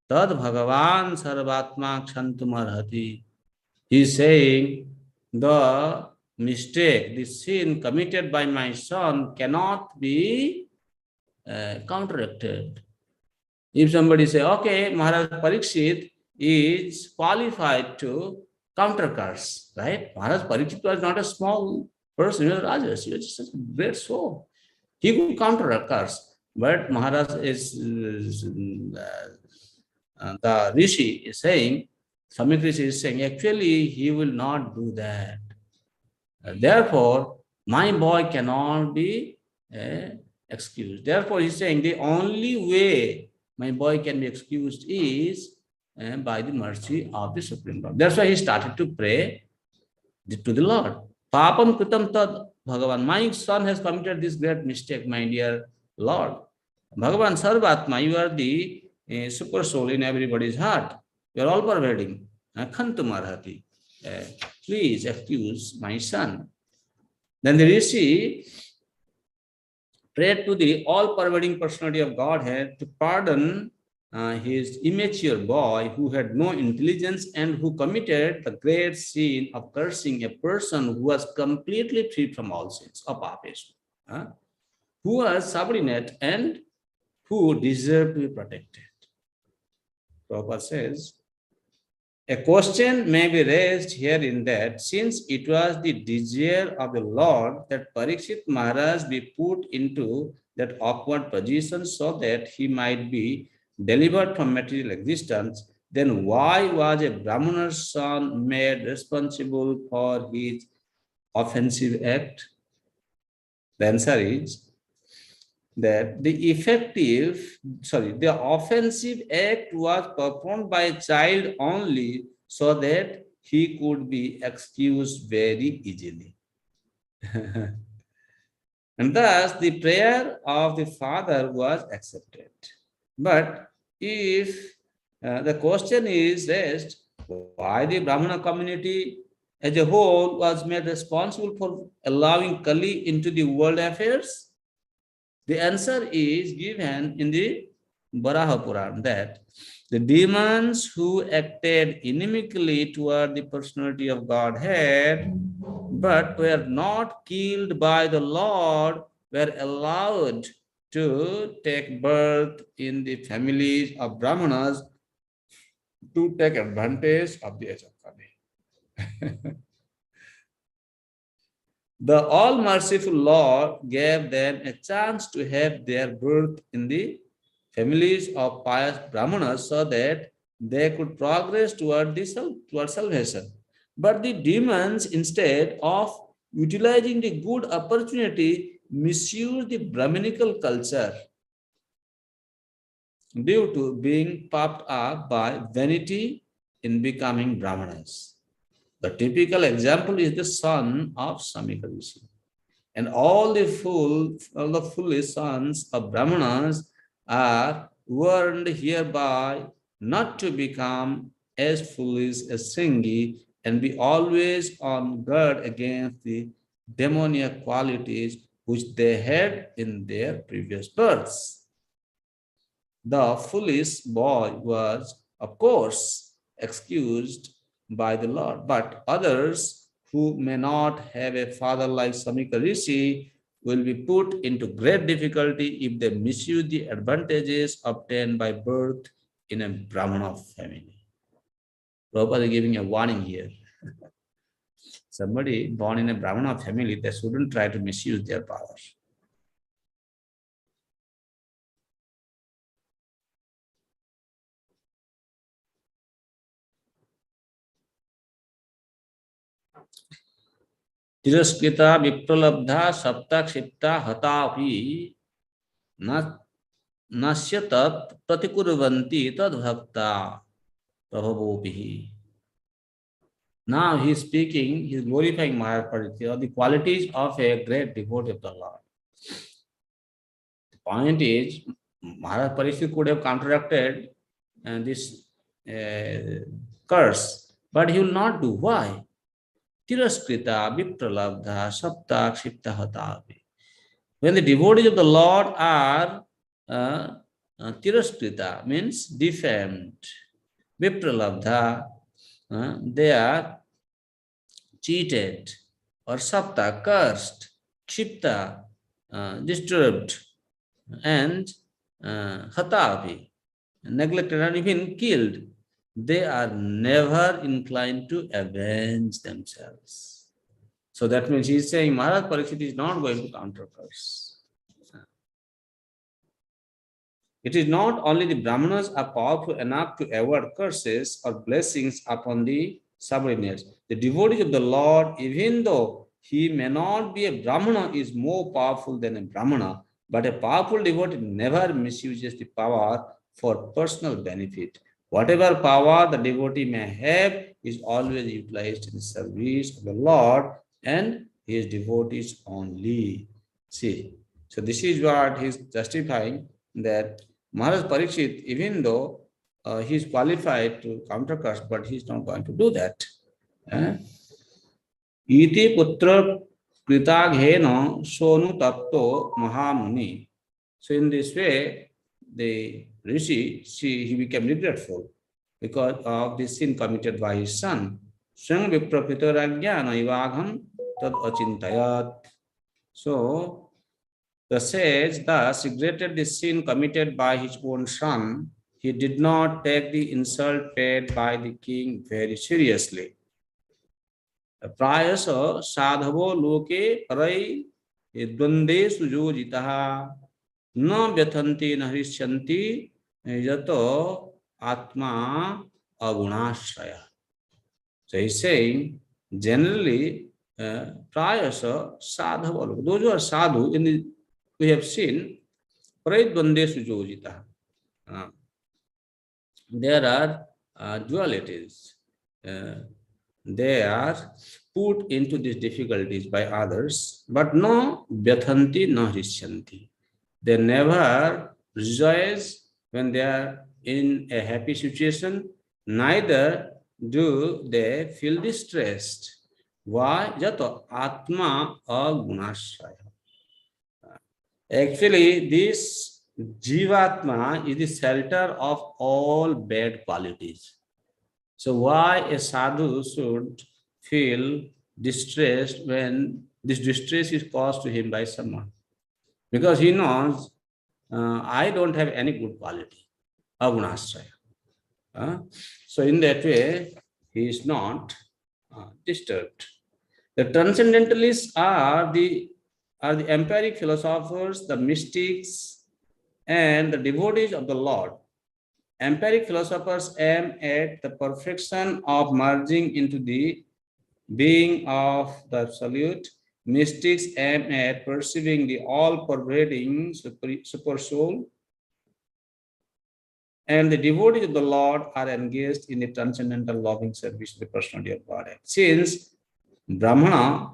tad bhagavan sarvatma kshantum arhati. He is saying the mistake, the sin committed by my son cannot be counteracted. If somebody say, okay, Maharaj Parikshit is qualified to counter curse, right? Maharaj Parikshit was not a small person, he was Rajas, he was such a great soul. He could counter a curse. But Maharaj is, the Rishi is saying, Samik Rishi is saying, actually, he will not do that. Therefore, my boy cannot be excused. Therefore, he's saying the only way my boy can be excused is by the mercy of the Supreme Lord. That's why he started to pray to the Lord. Papam kritam tad Bhagavan. My son has committed this great mistake, my dear Lord. Bhagavan Sarvatma, you are the super soul in everybody's heart. You are all pervading. Khantum arhati. Please excuse my son. Then the Rishi prayed to the all-pervading personality of Godhead to pardon his immature boy who had no intelligence and who committed the great sin of cursing a person who was completely free from all sins of papism, who was subordinate and who deserved to be protected. Prabhupada says, a question may be raised here in that since it was the desire of the Lord that Parikshit Maharaj be put into that awkward position so that he might be delivered from material existence, then why was a Brahmana's son made responsible for his offensive act? The answer is that the offensive act was performed by a child only so that he could be excused very easily. And thus the prayer of the father was accepted. But if the question is raised, why the Brahmana community as a whole was made responsible for allowing Kali into the world affairs? The answer is given in the Varaha Purana that the demons who acted inimically toward the personality of Godhead but were not killed by the Lord were allowed to take birth in the families of Brahmanas to take advantage of the age of Kali. The all-merciful Lord gave them a chance to have their birth in the families of pious Brahmanas so that they could progress toward salvation. But the demons, instead of utilizing the good opportunity, misused the Brahminical culture due to being puffed up by vanity in becoming Brahmanas. The typical example is the son of Samika Rishi. And all the foolish sons of Brahmanas are warned hereby not to become as foolish as Sringi and be always on guard against the demoniac qualities which they had in their previous births. The foolish boy was, of course, excused by the Lord, but others who may not have a father like Samika Rishi will be put into great difficulty if they misuse the advantages obtained by birth in a Brahmana family. Prabhupada is giving a warning here. Somebody born in a Brahmana family, they shouldn't try to misuse their power. तिरस्कृता विप्रलब्धा सप्ताक्षिप्ता हतापि नश्य तत् प्रतिकुर्वन्ति तद्भक्ता प्रभवोभिः. Now he is speaking, he is glorifying Maharaj Parikshit, or the qualities of a great devotee of the Lord. The point is, Maharaj Parikshit could have counteracted this curse, but he will not do. Why? Tiraskrita, vipralabdha, sapta, kshipta, hatavi. When the devotees of the Lord are tiraskrita, means defamed, vipralabdha, they are cheated, or sapta, cursed, kshipta, disturbed, and hatavi, neglected and even killed. They are never inclined to avenge themselves. So that means he is saying Maharaj Parikshit is not going to counter curse. It is not only the Brahmanas are powerful enough to award curses or blessings upon the subordinates. The devotee of the Lord, even though he may not be a Brahmana, is more powerful than a Brahmana. But a powerful devotee never misuses the power for personal benefit. Whatever power the devotee may have is always utilized in the service of the Lord and his devotees only. See, so this is what he is justifying, that Maharaj Parikshit, even though he is qualified to counter curse, but he is not going to do that. Iti putra kritaghena sonu tatto mahamuni. So in this way, the rishi, he became regretful because of the sin committed by his son. Swang viprakritagyana ivagham tad achintayat. So the sage thus regretted the sin committed by his own son. He did not take the insult paid by the king very seriously. प्रायश साधवो लोके परै द्वंद्वे सुयोजितः न व्यथन्ति न हृष्यन्ति यतो atma agunashraya. So he's saying generally prayasa sadhava, those who are sadhu, we have seen parai dvande sujojita. There are dualities. They are put into these difficulties by others, but no vyathanti, no hrisyanti. They never rejoice when they are in a happy situation, neither do they feel distressed. Why? Jato atma agunashraya. Actually, this jivatma is the shelter of all bad qualities. So why a sadhu should feel distressed when this distress is caused to him by someone? Because he knows, I don't have any good quality, agunashraya. So in that way, he is not disturbed. The transcendentalists are the empiric philosophers, the mystics, and the devotees of the Lord. Empiric philosophers aim at the perfection of merging into the being of the Absolute. Mystics aim at perceiving the all-pervading super soul. And the devotees of the Lord are engaged in the transcendental loving service of the personality of Godhead. Since Brahman,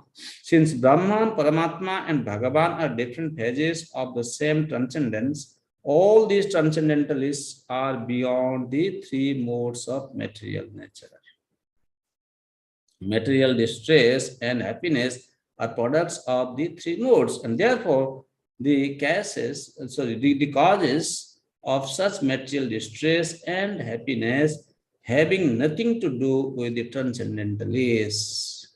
Paramatma, and Bhagavan are different phases of the same transcendence, all these transcendentalists are beyond the three modes of material nature. Material distress and happiness are products of the three modes, and therefore the causes of such material distress and happiness having nothing to do with the transcendentalists.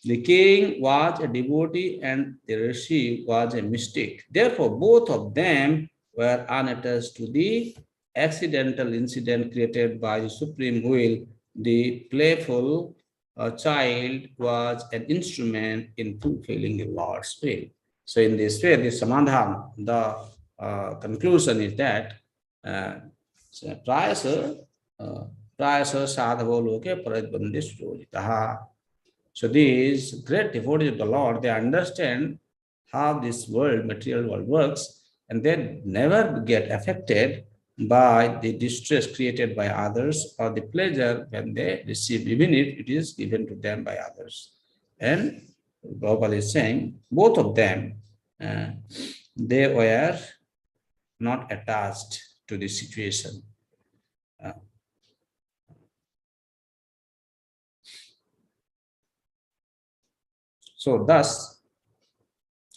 The king was a devotee and the rishi was a mystic. Therefore, both of them were unattached to the accidental incident created by the supreme will. The playful child was an instrument in fulfilling the Lord's will. So in this way, the samadhan, the conclusion is that prayasa sadhavo loke paradbandi sujojitaha. So these great devotees of the Lord, they understand how this world, material world works, and they never get affected by the distress created by others or the pleasure when they receive, even if it is given to them by others. And Prabhupada is saying, both of them, they were not attached to the situation. So thus,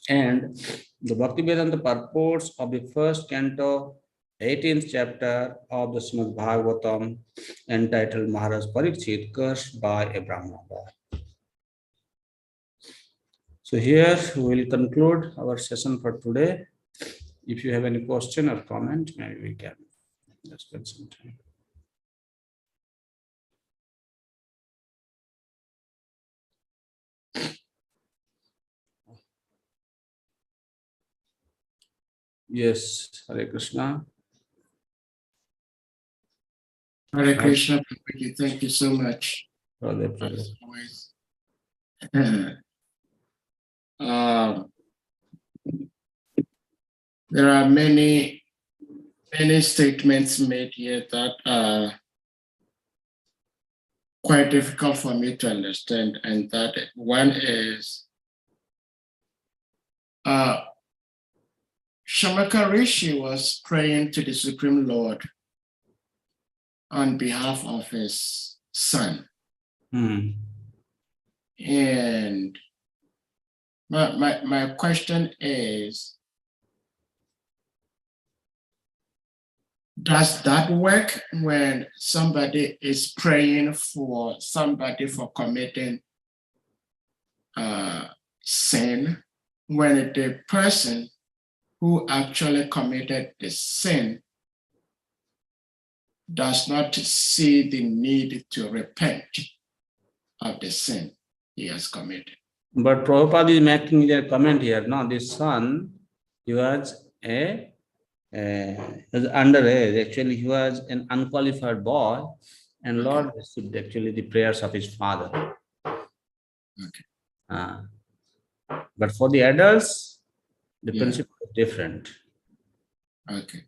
and the Bhaktivedanta purports of the first canto, 18th chapter of the Srimad Bhagavatam, entitled Maharaj Parikshit, cursed by a Brahmana boy. So here we will conclude our session for today. If you have any question or comment, maybe we can spend some time. Yes, Hare Krishna. Hare Krishna, thank you so much. Brother. There are many many statements made here that are quite difficult for me to understand, and that one is Shamaka Rishi was praying to the Supreme Lord on behalf of his son. And my question is, does that work when somebody is praying for somebody for committing sin, when the person who actually committed the sin does not see the need to repent of the sin he has committed? But Prabhupada is making a comment here. No, this son, he was was underage. Actually, he was an unqualified boy, and Okay. Lord received actually the prayers of his father. Okay. But for the adults, the Yeah. principle is different. Okay.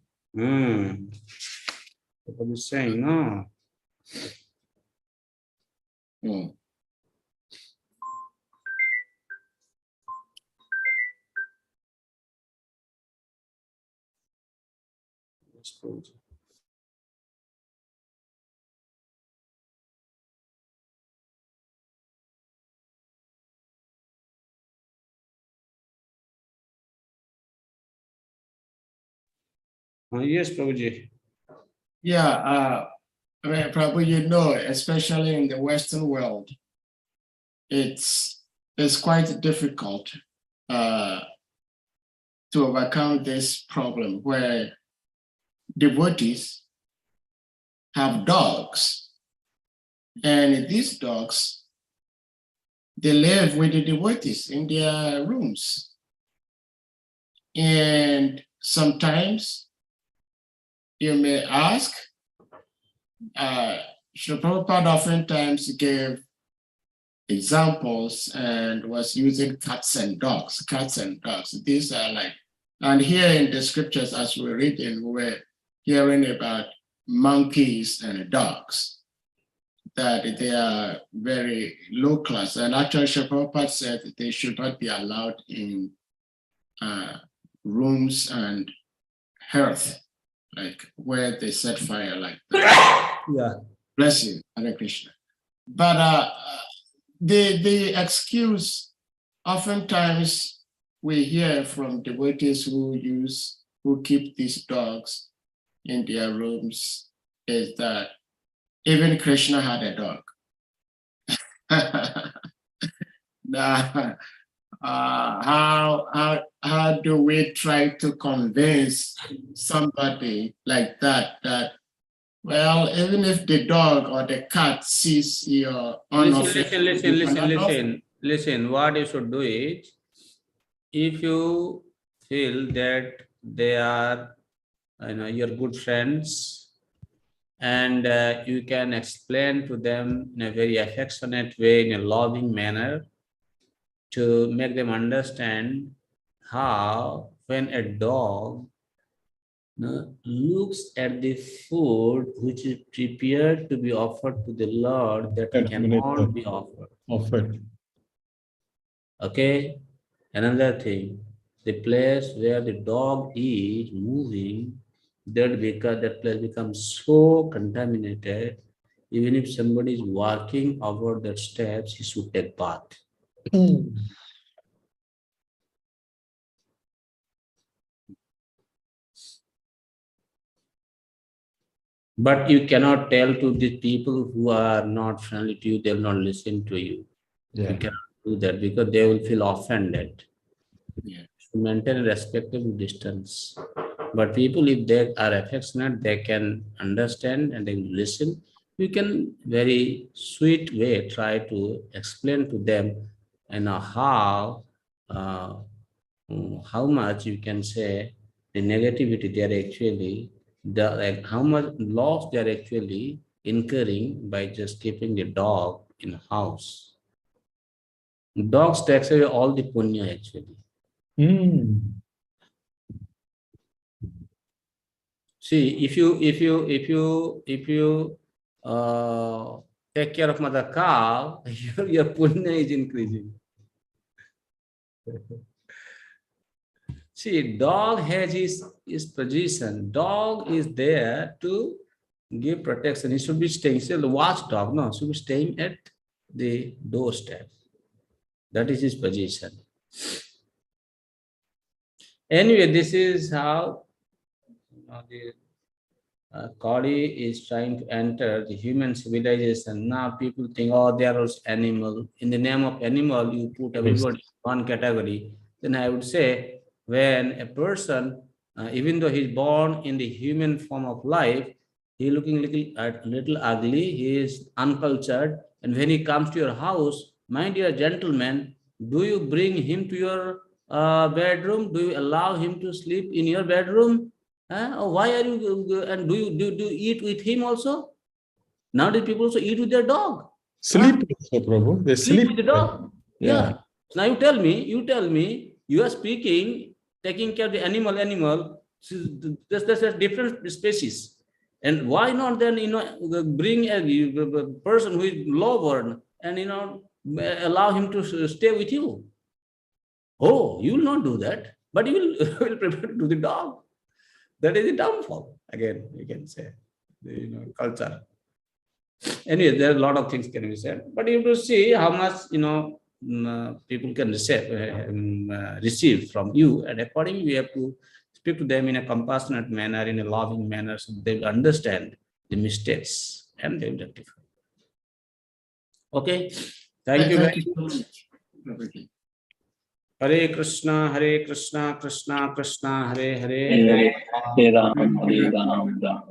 What is saying? No. Hmm. Yes, Prabhuji. Yeah, Prabhu, you know, especially in the Western world, it's quite difficult to overcome this problem where devotees have dogs, and these dogs, they live with the devotees in their rooms. And sometimes you may ask, Srila Prabhupada oftentimes gave examples and was using cats and dogs. These are like, and here in the scriptures, as we're reading, we're hearing about monkeys and dogs, that they are very low class. And actually, Srila Prabhupada said that they should not be allowed in rooms and hearth, like where they set fire like that. Yeah. Bless you, Hare Krishna. But the excuse, oftentimes we hear from devotees who keep these dogs in their rooms, is that even Krishna had a dog. Now, how do we try to convince somebody like that, well, even if the dog or the cat sees your Listen. What you should do is, if you feel that they are, your good friends, and you can explain to them in a very affectionate way, in a loving manner, to make them understand how when a dog looks at the food which is prepared to be offered to the Lord, that cannot be offered. Okay? Another thing, the place where the dog is moving, that place becomes so contaminated, even if somebody is walking over the steps, he should take bath. But you cannot tell to the people who are not friendly to you, they will not listen to you. Yeah. You cannot do that because they will feel offended. Yeah. To maintain a respectable distance. But people, if they are affectionate, they can understand and they will listen. You can very sweet way try to explain to them, how much you can say the negativity they are actually, how much loss they are actually incurring by just keeping the dog in the house. Dogs takes away all the punya actually. See, if you take care of mother cow, your punya is increasing. See, dog has his position. Dog is there to give protection. He should be staying. Still, the watchdog, no, should be staying at the doorstep. That is his position. Anyway, this is how the Kali is trying to enter the human civilization. Now people think, oh, there was animal. In the name of animal, you put everybody in one category. Then I would say, when a person, even though he's born in the human form of life, he looking little ugly, he is uncultured, and when he comes to your house, my dear gentleman, do you bring him to your bedroom? Do you allow him to sleep in your bedroom? Why are you, and do you eat with him also? Nowadays people also eat with their dog. Sleep also, Prabhu. They Sleep sleep with the dog. Yeah. Yeah. Now you tell me, you are speaking, taking care of the animal, there's a different species. And why not then, bring a person who is low-born and, allow him to stay with you? Oh, you will not do that, but you will prefer to do the dog. That is the downfall. Again, you can say, culture. Anyway, there are a lot of things can be said, but you have to see how much, people can receive from you, and accordingly, we have to speak to them in a compassionate manner, in a loving manner, so they will understand the mistakes and they will rectify. Okay, thank you very much. Hare Krishna, Krishna Krishna, Hare Hare, Hare Ram, Hare Ram, Ram